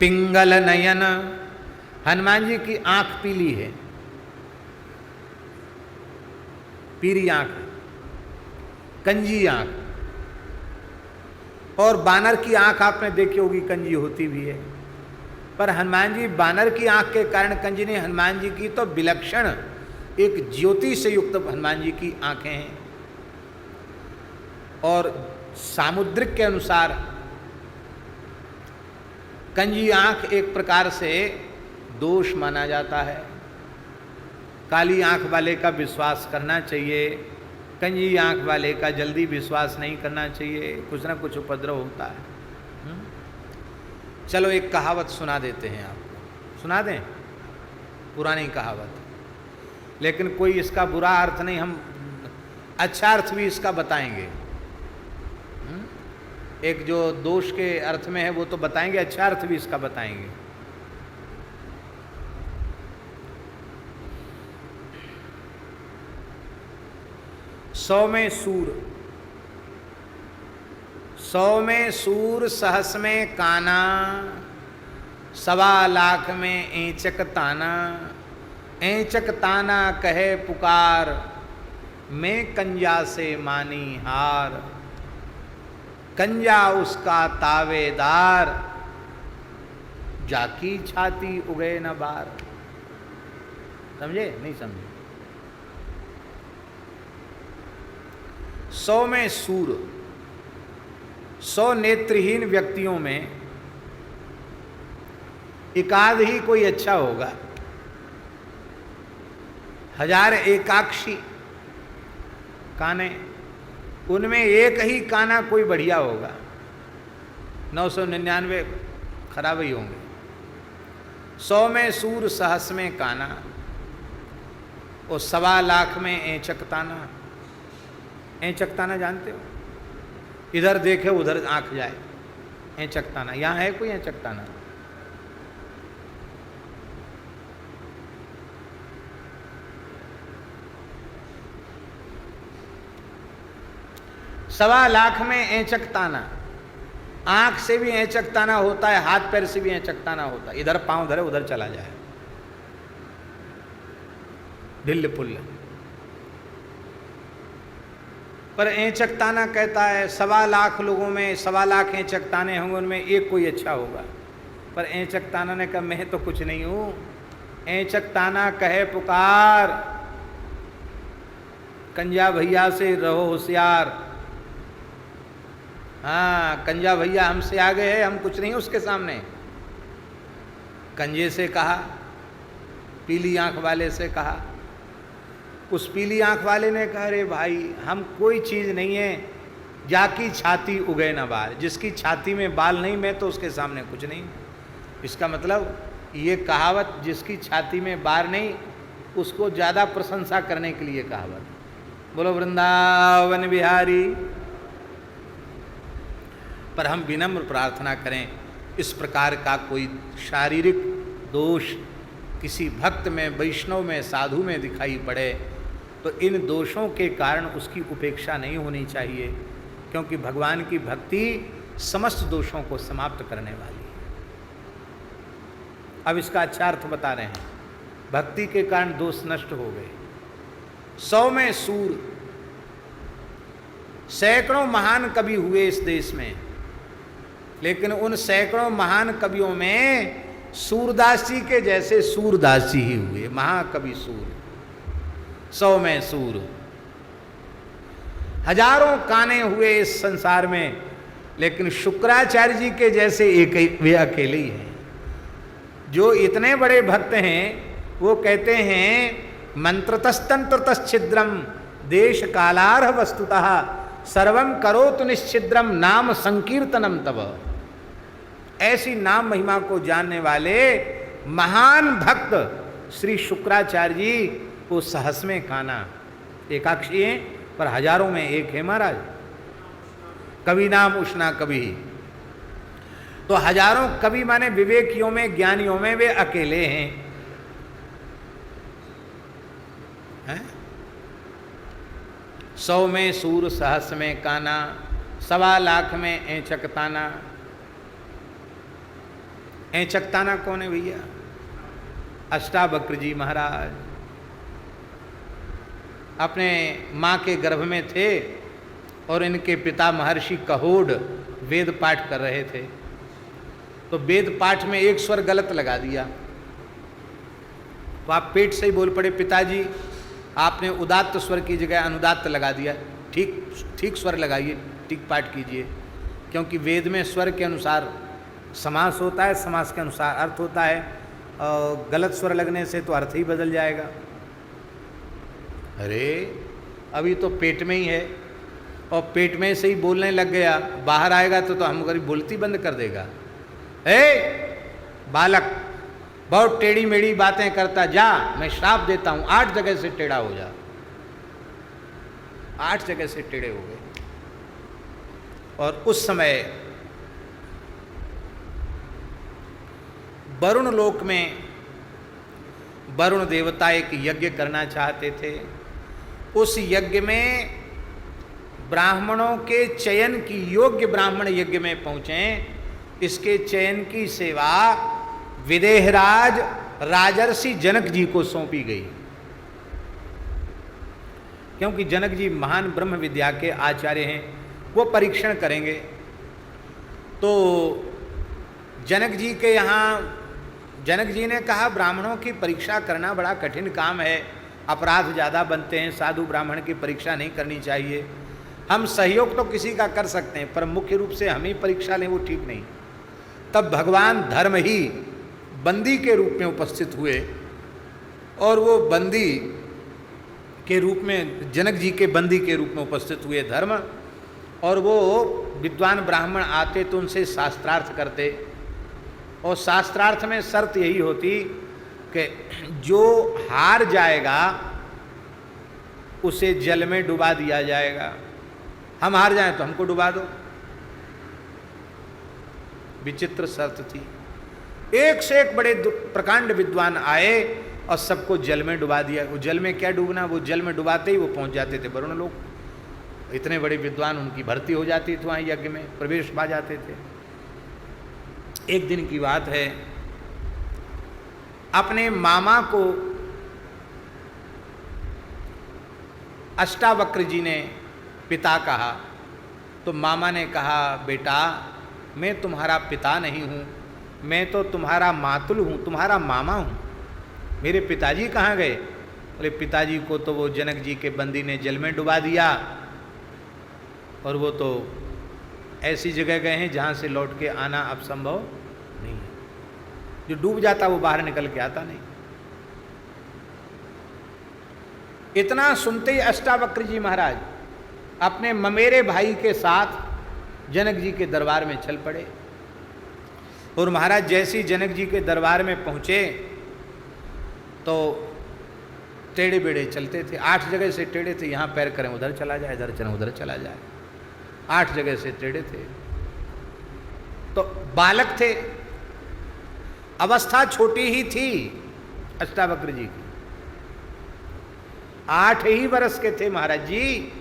पिंगल नयन, हनुमान जी की आंख पीली है, पीली आंख, कंजी आंख। और बानर की आंख आपने देखी होगी, कंजी होती भी है, पर हनुमान जी बानर की आंख के कारण कंजी नहीं, हनुमान जी की तो विलक्षण एक ज्योति से युक्त हनुमान जी की आंखें हैं। और सामुद्रिक के अनुसार कंजी आंख एक प्रकार से दोष माना जाता है। काली आंख वाले का विश्वास करना चाहिए, कंजी आंख वाले का जल्दी विश्वास नहीं करना चाहिए, कुछ ना कुछ उपद्रव होता है। चलो एक कहावत सुना देते हैं आपको, सुना दें, पुरानी कहावत, लेकिन कोई इसका बुरा अर्थ नहीं, हम अच्छा अर्थ भी इसका बताएंगे। एक जो दोष के अर्थ में है वो तो बताएंगे, अच्छा अर्थ भी इसका बताएंगे। सौ में सूर, सौ में सूर, सहस में काना, सवा लाख में ऐंचक ताना। ऐंचक ताना कहे पुकार, मैं कंजा से मानी हार। कंजा उसका तावेदार, जाकी छाती उगे न बार। समझे नहीं समझे? सौ में सूर, 100 नेत्रहीन व्यक्तियों में एकाध ही कोई अच्छा होगा। 1000 एकाक्षी काने, उनमें एक ही काना कोई बढ़िया होगा, 999 खराब ही होंगे। 100 में सूर, सहस में काना, और सवा लाख में ऐंचक ताना। ऐंचक ताना जानते हो? इधर देखे उधर आंख जाए, ऐंचक ताना। यहाँ है कोई ऐंचक ताना? सवा लाख में ऐंचक ताना, आंख से भी ऐंचक ताना होता है, हाथ पैर से भी ऐंचक ताना होता है। इधर पांव धरे उधर चला जाए, ढिल्ल पुल्ल। पर ऐंचक ताना कहता है 1.25 लाख लोगों में 1.25 लाख ऐंचक ताने होंगे, उनमें एक कोई अच्छा होगा। पर ऐंचक ताना ने कहा मैं तो कुछ नहीं हूं। ऐंचक ताना कहे पुकार, कंजा भैया से रहो होशियार। हाँ, कंजा भैया हमसे आगे है, हम कुछ नहीं उसके सामने। कंजे से कहा, पीली आंख वाले से कहा। उस पीली आंख वाले ने कहा अरे भाई हम कोई चीज़ नहीं है, जाकी छाती उगे न बाल। जिसकी छाती में बाल नहीं, मैं तो उसके सामने कुछ नहीं। इसका मतलब ये कहावत, जिसकी छाती में बाल नहीं उसको ज़्यादा प्रशंसा करने के लिए कहावत। बोलो वृंदावन बिहारी। पर हम विनम्र प्रार्थना करें, इस प्रकार का कोई शारीरिक दोष किसी भक्त में, वैष्णव में, साधु में दिखाई पड़े तो इन दोषों के कारण उसकी उपेक्षा नहीं होनी चाहिए, क्योंकि भगवान की भक्ति समस्त दोषों को समाप्त करने वाली है। अब इसका अच्छा अर्थ बता रहे हैं, भक्ति के कारण दोष नष्ट हो गए। 100 में सूर, सैकड़ों महान कवि हुए इस देश में, लेकिन उन सैकड़ों महान कवियों में सूरदास जी के जैसे सूरदास जी ही हुए, महाकवि सूर। 100 में सूर, हजारों काने हुए इस संसार में, लेकिन शुक्राचार्य जी के जैसे एक वे अकेले ही हैं। जो इतने बड़े भक्त हैं वो कहते हैं मंत्रतस्तंत्रतश्छिद्रम देश कालार्ह वस्तुतः सर्वम करोतु निश्चिद्रम नाम संकीर्तनम तव। ऐसी नाम महिमा को जानने वाले महान भक्त श्री शुक्राचार्य जी को सहस में काना, एकाक्षी हैं पर हजारों में एक है महाराज। कवि नाम उष्णा कवि, तो हजारों कवि माने विवेकियों में, ज्ञानियों में वे अकेले हैं, हैं? 100 में सूर, सहस में काना, 1.25 लाख में ऐंचक ताना। ऐचकताना कौन है भैया? अष्टावक्र जी महाराज अपने माँ के गर्भ में थे और इनके पिता महर्षि कहोड वेद पाठ कर रहे थे, तो वेद पाठ में एक स्वर गलत लगा दिया, तो आप पेट से ही बोल पड़े, पिताजी आपने उदात्त स्वर की जगह अनुदात्त लगा दिया, ठीक स्वर लगाइए, ठीक पाठ कीजिए, क्योंकि वेद में स्वर के अनुसार समास होता है, समास के अनुसार अर्थ होता है, और गलत स्वर लगने से तो अर्थ ही बदल जाएगा। अरे अभी तो पेट में ही है, और पेट में से ही बोलने लग गया, बाहर आएगा तो हम गरीब बोलती बंद कर देगा। बालक बहुत टेढ़ी मेढ़ी बातें करता जा, मैं श्राप देता हूं 8 जगह से टेढ़ा हो जा। 8 जगह से टेढ़े हो गए। और उस समय वरुण लोक में वरुण देवता एक यज्ञ करना चाहते थे। उस यज्ञ में ब्राह्मणों के चयन की, योग्य ब्राह्मण यज्ञ में पहुंचे, इसके चयन की सेवा विदेहराज राजर्षि जनक जी को सौंपी गई, क्योंकि जनक जी महान ब्रह्म विद्या के आचार्य हैं, वो परीक्षण करेंगे। तो जनक जी के यहाँ जनक जी ने कहा ब्राह्मणों की परीक्षा करना बड़ा कठिन काम है, अपराध ज़्यादा बनते हैं, साधु ब्राह्मण की परीक्षा नहीं करनी चाहिए। हम सहयोग तो किसी का कर सकते हैं, पर मुख्य रूप से हम ही परीक्षा लें वो ठीक नहीं। तब भगवान धर्म ही बंदी के रूप में उपस्थित हुए, और वो बंदी के रूप में, जनक जी के बंदी के रूप में उपस्थित हुए धर्म, और वो विद्वान ब्राह्मण आते तो उनसे शास्त्रार्थ करते, और शास्त्रार्थ में शर्त यही होती कि जो हार जाएगा उसे जल में डुबा दिया जाएगा। हम हार जाएं तो हमको डुबा दो। विचित्र शर्त थी। एक से एक बड़े प्रकांड विद्वान आए और सबको जल में डुबा दिया। वो जल में क्या डूबना, वो जल में डुबाते ही वो पहुंच जाते थे वरुण लोग। इतने बड़े विद्वान, उनकी भर्ती हो जाती थी वहाँ यज्ञ में, प्रवेश पा जाते थे। एक दिन की बात है, अपने मामा को अष्टावक्र जी ने पिता कहा, तो मामा ने कहा बेटा मैं तुम्हारा पिता नहीं हूँ, मैं तो तुम्हारा मातुल हूँ, तुम्हारा मामा हूँ। मेरे पिताजी कहाँ गए? बोले पिताजी को तो वो जनक जी के बंदी ने जल में डुबा दिया, और वो तो ऐसी जगह गए हैं जहाँ से लौट के आना अब संभव नहीं है। जो डूब जाता वो बाहर निकल के आता नहीं। इतना सुनते ही अष्टावक्र जी महाराज अपने ममेरे भाई के साथ जनक जी के दरबार में चल पड़े। और महाराज जैसे ही जनक जी के दरबार में पहुँचे तो टेढ़े बेढ़े चलते थे। 8 जगह से टेढ़े थे, यहाँ पैर करें उधर चला जाए, इधर चलें उधर चला जाए। 8 जगह से टेढ़े थे। तो बालक थे, अवस्था छोटी ही थी अष्टावक्र जी की। 8 ही वर्ष के थे महाराज जी,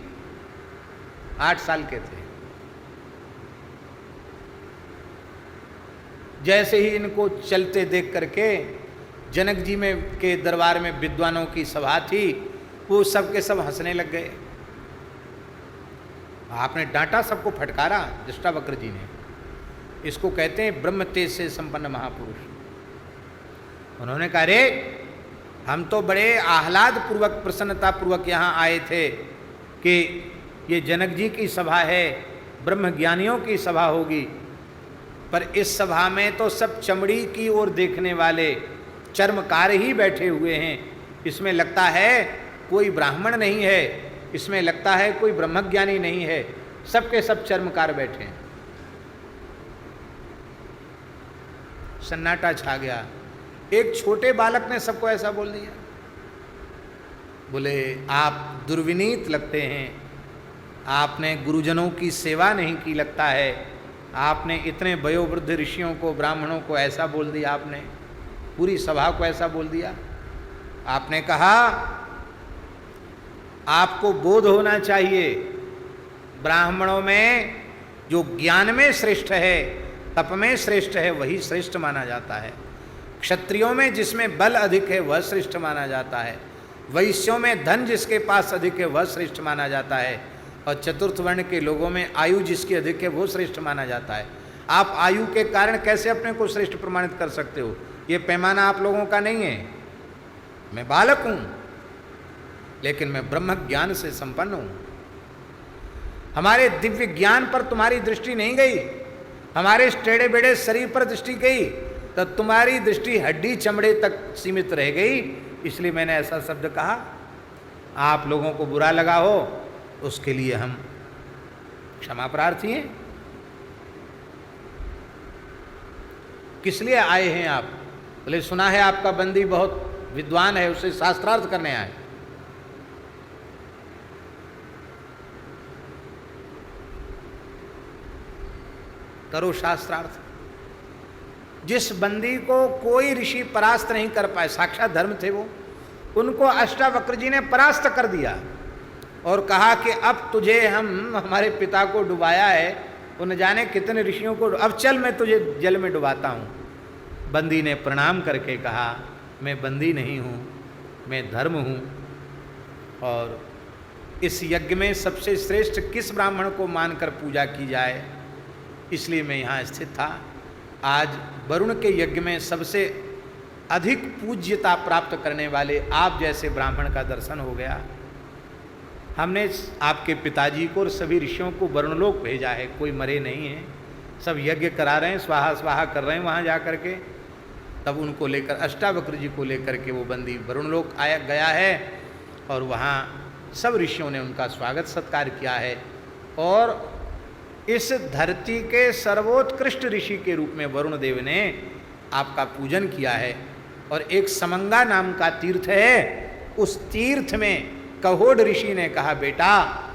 8 साल के थे। जैसे ही इनको चलते देख करके जनक जी में के दरबार में विद्वानों की सभा थी, वो सब के सब हंसने लग गए। आपने डांटा, सबको फटकारा अष्टावक्र जी ने। इसको कहते हैं ब्रह्म तेज से संपन्न महापुरुष। उन्होंने कहा रे हम तो बड़े आह्लाद पूर्वक, प्रसन्नता पूर्वक यहाँ आए थे कि ये जनक जी की सभा है, ब्रह्म ज्ञानियों की सभा होगी, पर इस सभा में तो सब चमड़ी की ओर देखने वाले चर्मकार ही बैठे हुए हैं। इसमें लगता है कोई ब्राह्मण नहीं है, इसमें लगता है कोई ब्रह्मज्ञानी नहीं है, सबके सब चर्मकार बैठे हैं। सन्नाटा छा गया। एक छोटे बालक ने सबको ऐसा बोल दिया। बोले आप दुर्विनीत लगते हैं, आपने गुरुजनों की सेवा नहीं की लगता है, आपने इतने वयोवृद्ध ऋषियों को, ब्राह्मणों को ऐसा बोल दिया, आपने पूरी सभा को ऐसा बोल दिया। आपने कहा आपको बोध होना चाहिए, ब्राह्मणों में जो ज्ञान में श्रेष्ठ है तप में श्रेष्ठ है वही श्रेष्ठ माना जाता है। क्षत्रियों में जिसमें बल अधिक है वह श्रेष्ठ माना जाता है। वैश्यों में धन जिसके पास अधिक है वह श्रेष्ठ माना जाता है। और चतुर्थ वर्ण के लोगों में आयु जिसकी अधिक है वो श्रेष्ठ माना जाता है। आप आयु के कारण कैसे अपने को श्रेष्ठ प्रमाणित कर सकते हो? ये पैमाना आप लोगों का नहीं है। मैं बालक हूं लेकिन मैं ब्रह्म ज्ञान से संपन्न हूं। हमारे दिव्य ज्ञान पर तुम्हारी दृष्टि नहीं गई, हमारे टेढ़े बेड़े शरीर पर दृष्टि गई, तो तुम्हारी दृष्टि हड्डी चमड़े तक सीमित रह गई। इसलिए मैंने ऐसा शब्द कहा। आप लोगों को बुरा लगा हो उसके लिए हम क्षमा प्रार्थी हैं। किस लिए आए हैं आप? बोले सुना है आपका बंदी बहुत विद्वान है, उसे शास्त्रार्थ करने आए। करो शास्त्रार्थ। जिस बंदी को कोई ऋषि परास्त नहीं कर पाए, साक्षात धर्म थे वो, उनको अष्टावक्र जी ने परास्त कर दिया और कहा कि अब तुझे हमारे पिता को डुबाया है, वो न जाने कितने ऋषियों को, अब चल मैं तुझे जल में डुबाता हूँ। बंदी ने प्रणाम करके कहा मैं बंदी नहीं हूँ, मैं धर्म हूँ, और इस यज्ञ में सबसे श्रेष्ठ किस ब्राह्मण को मानकर पूजा की जाए, इसलिए मैं यहाँ स्थित था। आज वरुण के यज्ञ में सबसे अधिक पूज्यता प्राप्त करने वाले आप जैसे ब्राह्मण का दर्शन हो गया। हमने आपके पिताजी को और सभी ऋषियों को वरुणलोक भेजा है, कोई मरे नहीं हैं, सब यज्ञ करा रहे हैं, स्वाहा स्वाहा कर रहे हैं वहाँ जा कर के। तब उनको लेकर अष्टावक्र जी को लेकर के वो बंदी वरुणलोक आया गया है और वहाँ सब ऋषियों ने उनका स्वागत सत्कार किया है। और इस धरती के सर्वोत्कृष्ट ऋषि के रूप में वरुण देव ने आपका पूजन किया है। और एक समंगा नाम का तीर्थ है, उस तीर्थ में कहोड ऋषि ने कहा बेटा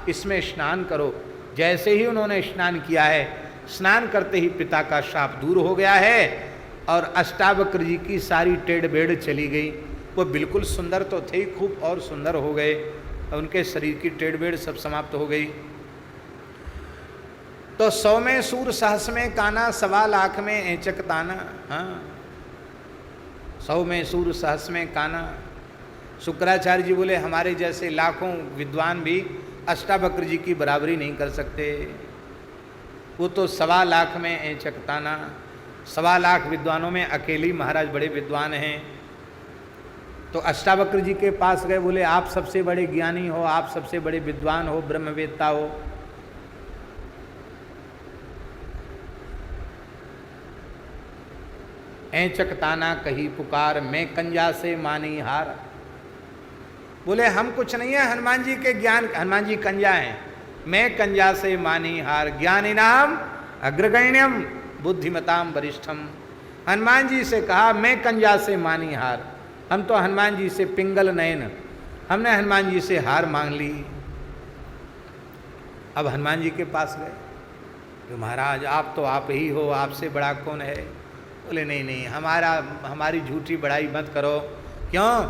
इसमें स्नान करो। जैसे ही उन्होंने स्नान किया है, स्नान करते ही पिता का शाप दूर हो गया है और अष्टावक्र जी की सारी टेढ़ बेढ़ चली गई। वो बिल्कुल सुंदर तो थे ही, खूब और सुंदर हो गए, उनके शरीर की टेढ़ बेढ़ सब समाप्त हो गई। तो 100 में सूर, सहस में काना, 1.25 लाख में ऐचक ताना। हाँ, 100 में सूर, सहस में काना। शुक्राचार्य जी बोले हमारे जैसे लाखों विद्वान भी अष्टावक्र जी की बराबरी नहीं कर सकते। वो तो 1.25 लाख में ऐचक ताना। 1.25 लाख विद्वानों में अकेली महाराज बड़े विद्वान हैं। तो अष्टावक्र जी के पास गए, बोले आप सबसे बड़े ज्ञानी हो, आप सबसे बड़े विद्वान हो, ब्रह्मवेत्ता हो। ऐचक ताना कही पुकार, मैं कंजा से मानी हार। बोले हम कुछ नहीं है, हनुमान जी के ज्ञान, हनुमान जी कंजा हैं, मैं कंजा से मानी हार। ज्ञानी नाम अग्रगण्यम बुद्धिमताम वरिष्ठम। हनुमान जी से कहा मैं कंजा से मानी हार। हम तो हनुमान जी से पिंगल नयन, हमने हनुमान जी से हार मांग ली। अब हनुमान जी के पास गए तो महाराज आप तो आप ही हो, आपसे बड़ा कौन है? बोले नहीं नहीं, हमारी झूठी बड़ाई मत करो। क्यों?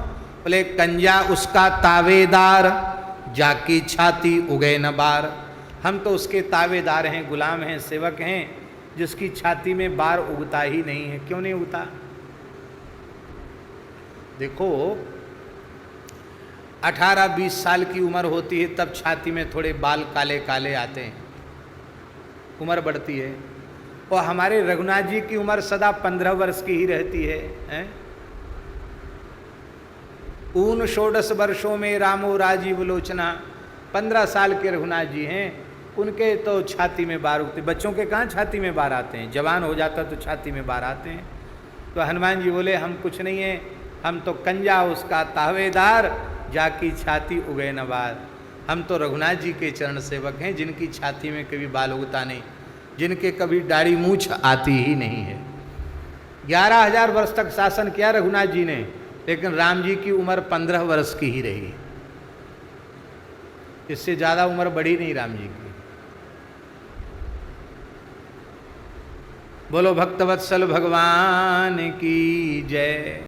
बोले कंजा उसका तावेदार, जाकी छाती उगे न बार। हम तो उसके तावेदार हैं, गुलाम हैं, सेवक हैं, जिसकी छाती में बार उगता ही नहीं है। क्यों नहीं उगता? देखो 18-20 साल की उम्र होती है तब छाती में थोड़े बाल काले काले आते हैं, उम्र बढ़ती है। और हमारे रघुनाथ जी की उम्र सदा 15 वर्ष की ही रहती है, हैं? 16 वर्षों में रामो राजीव लोचना। 15 साल के रघुनाथ जी हैं, उनके तो छाती में बार उगते। बच्चों के कहाँ छाती में बार आते हैं? जवान हो जाता तो छाती में बार आते हैं। तो हनुमान जी बोले हम कुछ नहीं है, हम तो कंजा उसका तावेदार, जाकी छाती उगे न बार। हम तो रघुनाथ जी के चरण सेवक हैं, जिनकी छाती में कभी बाल उगता नहीं, जिनके कभी दाढ़ी मूछ आती ही नहीं है। 11,000 वर्ष तक शासन किया रघुनाथ जी ने, लेकिन राम जी की उम्र 15 वर्ष की ही रही। इससे ज़्यादा उम्र बढ़ी नहीं राम जी की। बोलो भक्तवत्सल भगवान की जय।